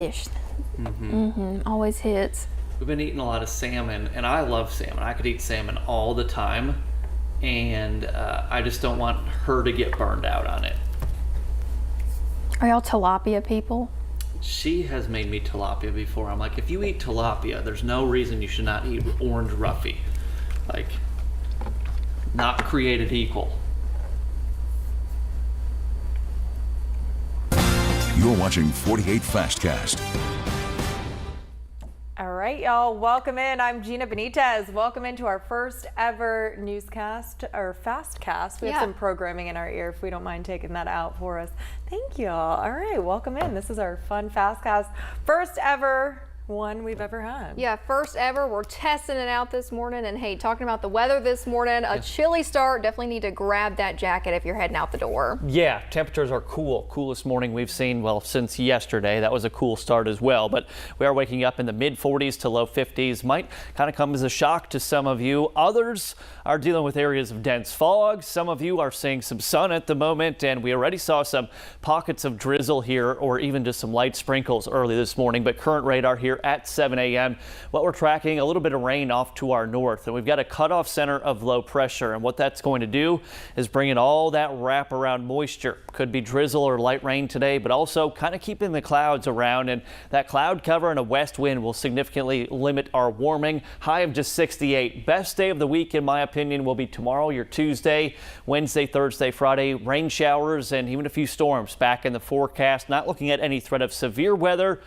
Fish. Always hits. We've been eating a lot of salmon, and I love salmon. I could eat salmon all the time, and I just don't want her to get burned out on it. Are y'all tilapia people? She has made me tilapia before. I'm like, if you eat tilapia, there's no reason you should not eat orange roughy. Like, not created equal. You're watching 48 Fastcast. All right, y'all, welcome in. I'm Gina Benitez. Welcome into our first ever newscast, or Fastcast. We have some programming in our ear, if we don't mind taking that out for us. Thank y'all. All right, welcome in. This is our fun Fastcast. First ever one we've ever had. Yeah, first ever. We're testing it out this morning. And hey, talking about the weather this morning, a chilly start. Definitely need to grab that jacket if you're heading out the door. Yeah, temperatures are cool. Coolest morning we've seen, well, since yesterday. That was a cool start as well. But we are waking up in the mid 40s to low 50s. Might kind of come as a shock to some of you. Others are dealing with areas of dense fog. Some of you are seeing some sun at the moment. And we already saw some pockets of drizzle here, or even just some light sprinkles early this morning. But current radar here at 7 a.m. What we're tracking, a little bit of rain off to our north, and we've got a cutoff center of low pressure, and what that's going to do is bring in all that wraparound moisture. Could be drizzle or light rain today, but also kind of keeping the clouds around, and that cloud cover and a west wind will significantly limit our warming. High of just 68. Best day of the week, in my opinion, will be tomorrow, your Tuesday, Wednesday, Thursday, Friday. Rain showers and even a few storms back in the forecast. Not looking at any threat of severe weather.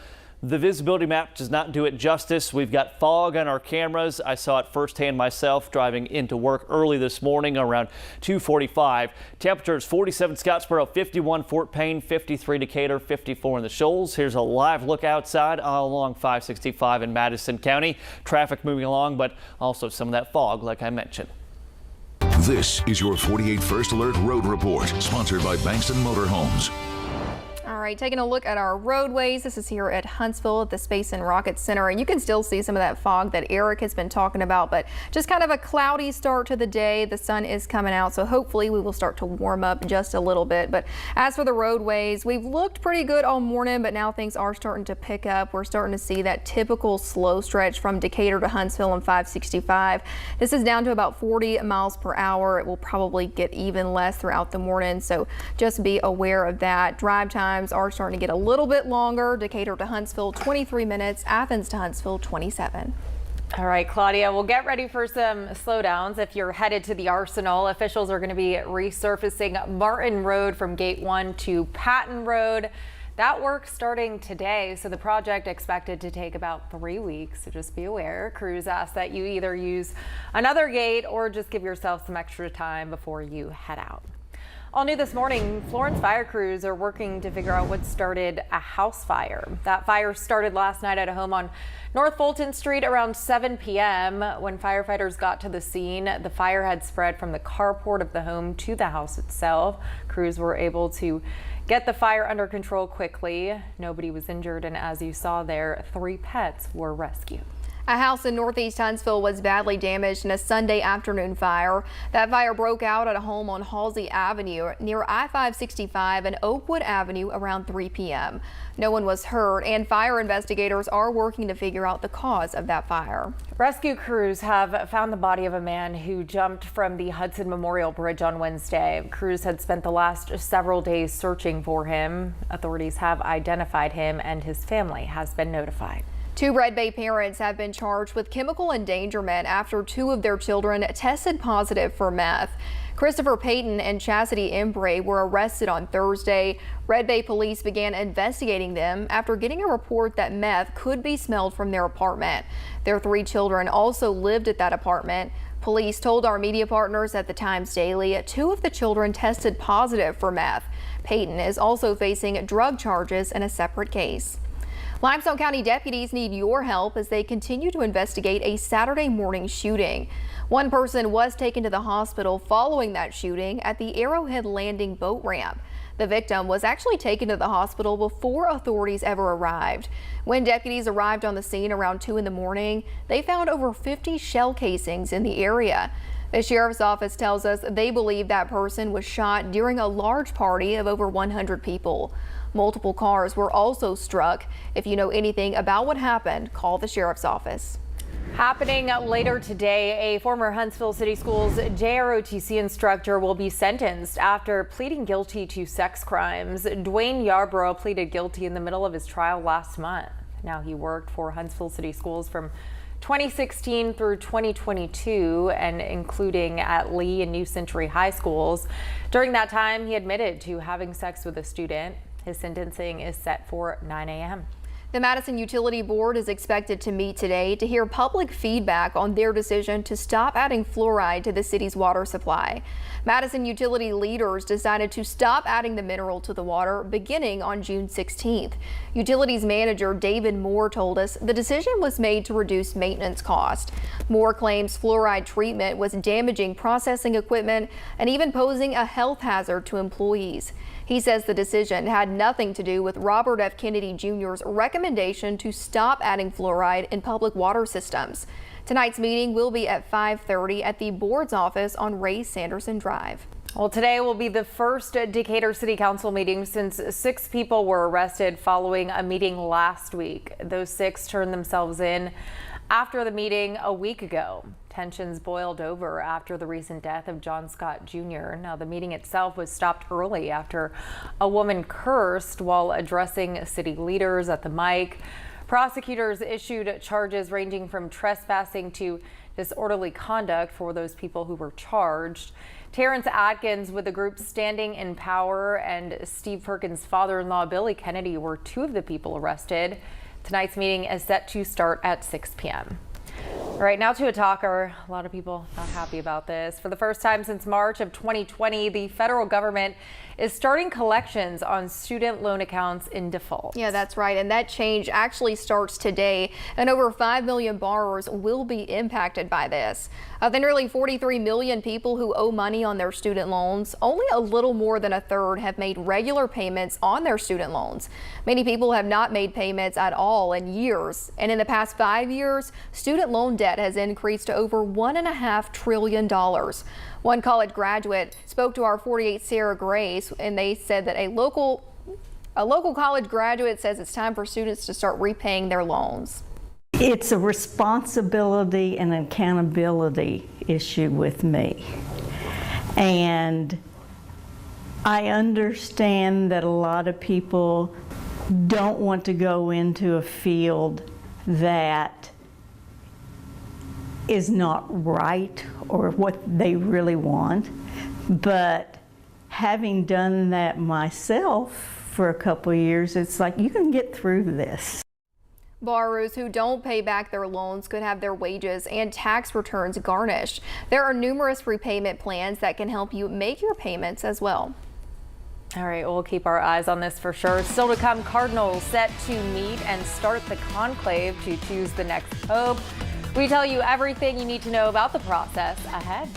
The visibility map does not do it justice. We've got fog on our cameras. I saw it firsthand myself driving into work early this morning around 2:45. Temperatures 47 Scottsboro, 51 Fort Payne, 53 Decatur, 54 in the Shoals. Here's a live look outside all along 565 in Madison County. Traffic moving along, but also some of that fog like I mentioned. This is your 48 First Alert Road Report, sponsored by Bankston Motorhomes. All right, taking a look at our roadways. This is here at Huntsville at the Space and Rocket Center, and you can still see some of that fog that Eric has been talking about, but just kind of a cloudy start to the day. The sun is coming out, so hopefully we will start to warm up just a little bit. But as for the roadways, we've looked pretty good all morning, but now things are starting to pick up. We're starting to see that typical slow stretch from Decatur to Huntsville on 565. This is down to about 40 miles per hour. It will probably get even less throughout the morning, so just be aware of that. Drive times are starting to get a little bit longer. Decatur to Huntsville, 23 minutes. Athens to Huntsville, 27. All right, Claudia, we'll get ready for some slowdowns. If you're headed to the Arsenal, officials are going to be resurfacing Martin Road from Gate 1 to Patton Road. That work starting today, so the project expected to take about 3 weeks, so just be aware. Crews ask that you either use another gate or just give yourself some extra time before you head out. All new this morning, Florence fire crews are working to figure out what started a house fire. That fire started last night at a home on North Fulton Street around 7 p.m. When firefighters got to the scene, the fire had spread from the carport of the home to the house itself. Crews were able to get the fire under control quickly. Nobody was injured, and as you saw there, 3 pets were rescued. A house in northeast Huntsville was badly damaged in a Sunday afternoon fire. That fire broke out at a home on Halsey Avenue near I-565 and Oakwood Avenue around 3 p.m. No one was hurt, and fire investigators are working to figure out the cause of that fire. Rescue crews have found the body of a man who jumped from the Hudson Memorial Bridge on Wednesday. Crews had spent the last several days searching for him. Authorities have identified him, and his family has been notified. 2 Red Bay parents have been charged with chemical endangerment after 2 of their children tested positive for meth. Christopher Payton and Chastity Embray were arrested on Thursday. Red Bay police began investigating them after getting a report that meth could be smelled from their apartment. Their 3 children also lived at that apartment. Police told our media partners at the Times Daily 2 of the children tested positive for meth. Payton is also facing drug charges in a separate case. Limestone County deputies need your help as they continue to investigate a Saturday morning shooting. One person was taken to the hospital following that shooting at the Arrowhead Landing boat ramp. The victim was actually taken to the hospital before authorities ever arrived. When deputies arrived on the scene around 2 in the morning, they found over 50 shell casings in the area. The sheriff's office tells us they believe that person was shot during a large party of over 100 people. Multiple cars were also struck. If you know anything about what happened, call the sheriff's office. Happening later today, a former Huntsville City Schools JROTC instructor will be sentenced after pleading guilty to sex crimes. Dwayne Yarbrough pleaded guilty in the middle of his trial last month. Now he worked for Huntsville City Schools from 2016 through 2022, and including at Lee and New Century High Schools. During that time, he admitted to having sex with a student. His sentencing is set for 9 a.m. The Madison Utility Board is expected to meet today to hear public feedback on their decision to stop adding fluoride to the city's water supply. Madison utility leaders decided to stop adding the mineral to the water beginning on June 16th. Utilities manager David Moore told us the decision was made to reduce maintenance cost. Moore claims fluoride treatment was damaging processing equipment and even posing a health hazard to employees. He says the decision had nothing to do with Robert F. Kennedy Jr.'s recommendation to stop adding fluoride in public water systems. Tonight's meeting will be at 5:30 at the board's office on Ray Sanderson Drive. Well, today will be the first Decatur City Council meeting since 6 people were arrested following a meeting last week. Those 6 turned themselves in after the meeting a week ago. Tensions boiled over after the recent death of John Scott Jr. Now, the meeting itself was stopped early after a woman cursed while addressing city leaders at the mic. Prosecutors issued charges ranging from trespassing to disorderly conduct for those people who were charged. Terrence Atkins with the group Standing in Power and Steve Perkins' father-in-law Billy Kennedy were 2 of the people arrested. Tonight's meeting is set to start at 6 p.m. All right, now to a talker. A lot of people not happy about this. For the first time since March of 2020, the federal government is starting collections on student loan accounts in default. Yeah, that's right. And that change actually starts today. And over 5 million borrowers will be impacted by this. Of the nearly 43 million people who owe money on their student loans, only a little more than a third have made regular payments on their student loans. Many people have not made payments at all in years. And in the past 5 years, student loan debt has increased to over $1.5 trillion. One college graduate spoke to our 48 Sarah Grace, and they said that a local college graduate says it's time for students to start repaying their loans. It's a responsibility and accountability issue with me. And I understand that a lot of people don't want to go into a field that is not right or what they really want, but having done that myself for a couple of years, it's like you can get through this. Borrowers who don't pay back their loans could have their wages and tax returns garnished. There are numerous repayment plans that can help you make your payments as well. All right, we'll keep our eyes on this for sure. Still to come, Cardinals set to meet and start the conclave to choose the next pope. We tell you everything you need to know about the process ahead.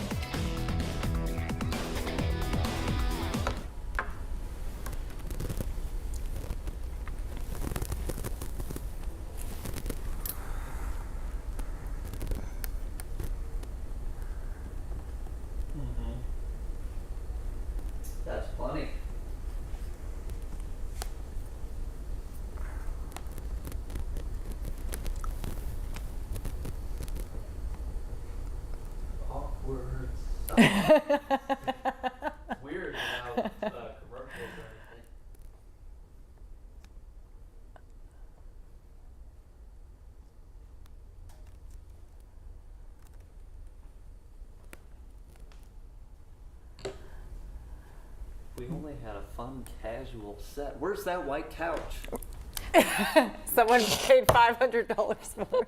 That's plenty. Awkward stuff. Weird how commercials or anything. We only had a fun, casual set. Where's that white couch? Someone paid $500 more.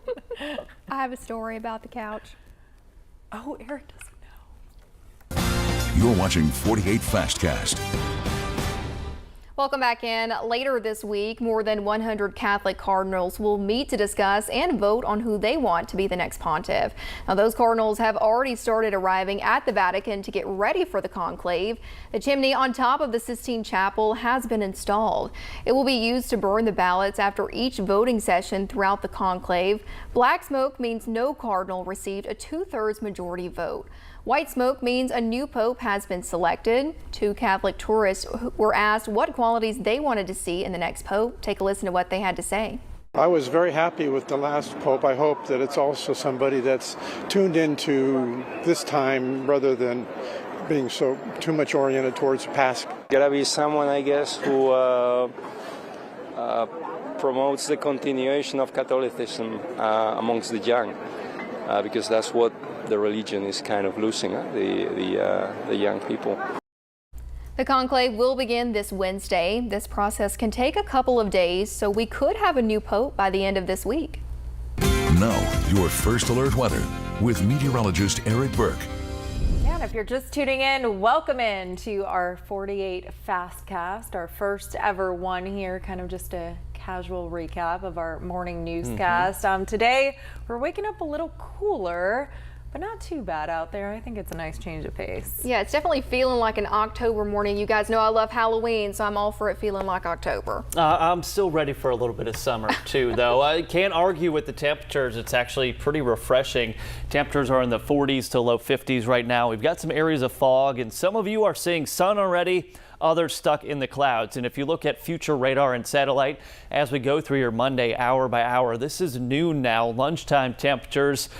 I have a story about the couch. Oh, Eric doesn't know. You're watching 48 Fastcast. Welcome back in. Later this week, more than 100 Catholic cardinals will meet to discuss and vote on who they want to be the next pontiff. Now, those cardinals have already started arriving at the Vatican to get ready for the conclave. The chimney on top of the Sistine Chapel has been installed. It will be used to burn the ballots after each voting session throughout the conclave. Black smoke means no cardinal received a 2/3 majority vote. White smoke means a new pope has been selected. 2 Catholic tourists were asked what qualities they wanted to see in the next pope. Take a listen to what they had to say. I was very happy with the last pope. I hope that it's also somebody that's tuned into this time rather than being too much oriented towards the past. Gotta be someone, I guess, who promotes the continuation of Catholicism amongst the young, because that's what the religion is kind of losing, the young people. The conclave will begin this Wednesday. This process can take a couple of days, so we could have a new pope by the end of this week. Now, your First Alert weather with meteorologist Eric Burke. And if you're just tuning in, welcome in to our 48 Fastcast, our first ever one here, kind of just a casual recap of our morning newscast. Today, we're waking up a little cooler, but not too bad out there. I think it's a nice change of pace. Yeah, it's definitely feeling like an October morning. You guys know I love Halloween, so I'm all for it feeling like October. I'm still ready for a little bit of summer too, though. I can't argue with the temperatures. It's actually pretty refreshing. Temperatures are in the 40s to low 50s right now. We've got some areas of fog, and some of you are seeing sun already. Others stuck in the clouds. And if you look at future radar and satellite as we go through your Monday hour by hour, this is noon now, lunchtime temperatures.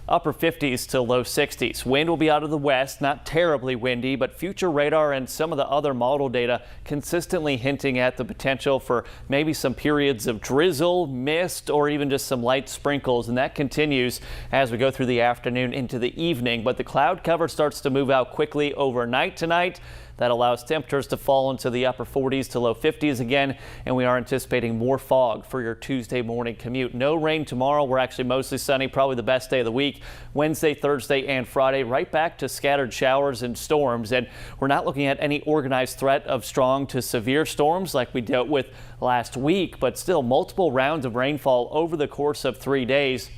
Upper 50s to low 60s. Wind will be out of the west, not terribly windy, but future radar and some of the other model data consistently hinting at the potential for maybe some periods of drizzle, mist, or even just some light sprinkles. And that continues as we go through the afternoon into the evening. But the cloud cover starts to move out quickly overnight tonight. That allows temperatures to fall into the upper 40s to low 50s again, and we are anticipating more fog for your Tuesday morning commute. No rain tomorrow. We're actually mostly sunny, probably the best day of the week. Wednesday, Thursday, and Friday, right back to scattered showers and storms, and we're not looking at any organized threat of strong to severe storms like we dealt with last week, but still multiple rounds of rainfall over the course of 3 days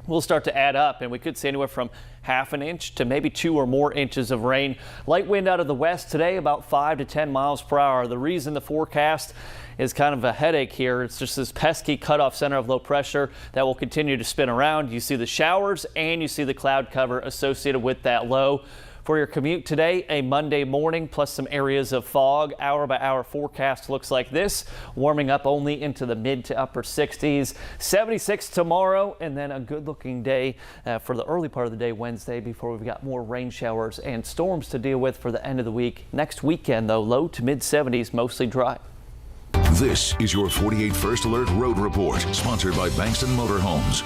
will start to add up, and we could see anywhere from half an inch to maybe 2 or more inches of rain. Light wind out of the west today, about 5 to 10 miles per hour. The reason the forecast is kind of a headache here, it's just this pesky cutoff center of low pressure that will continue to spin around. You see the showers and you see the cloud cover associated with that low. For your commute today, a Monday morning plus some areas of fog. Hour by hour forecast looks like this, warming up only into the mid to upper 60s. 76 tomorrow, and then a good looking day for the early part of the day Wednesday before we've got more rain showers and storms to deal with for the end of the week. Next weekend, though, low to mid 70s, mostly dry. This is your 48 First Alert Road Report, sponsored by Bankston Motorhomes.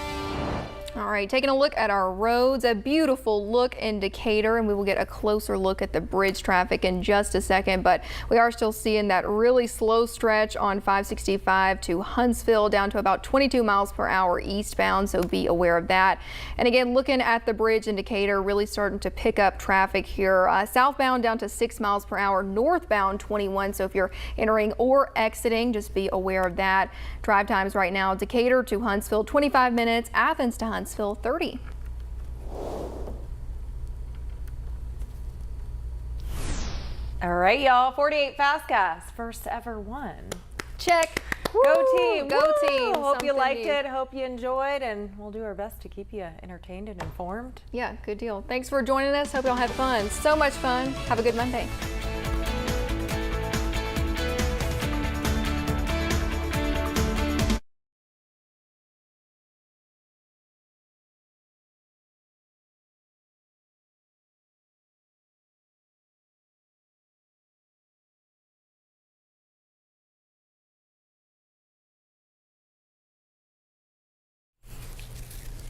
All right, taking a look at our roads, a beautiful look in Decatur, and we will get a closer look at the bridge traffic in just a second, but we are still seeing that really slow stretch on 565 to Huntsville down to about 22 miles per hour eastbound, so be aware of that. And again, looking at the bridge in Decatur, really starting to pick up traffic here. Southbound down to 6 miles per hour, northbound 21, so if you're entering or exiting, just be aware of that. Drive times right now, Decatur to Huntsville, 25 minutes, Athens to Huntsville, 30. All right, y'all, 48 Fastcast, first ever one. Check. Go team, Go woo! team. Hope you Something liked new. it, hope you enjoyed, and we'll do our best to keep you entertained and informed. Yeah, good deal. Thanks for joining us. Hope y'all had fun. So much fun. Have a good Monday.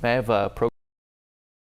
May I have a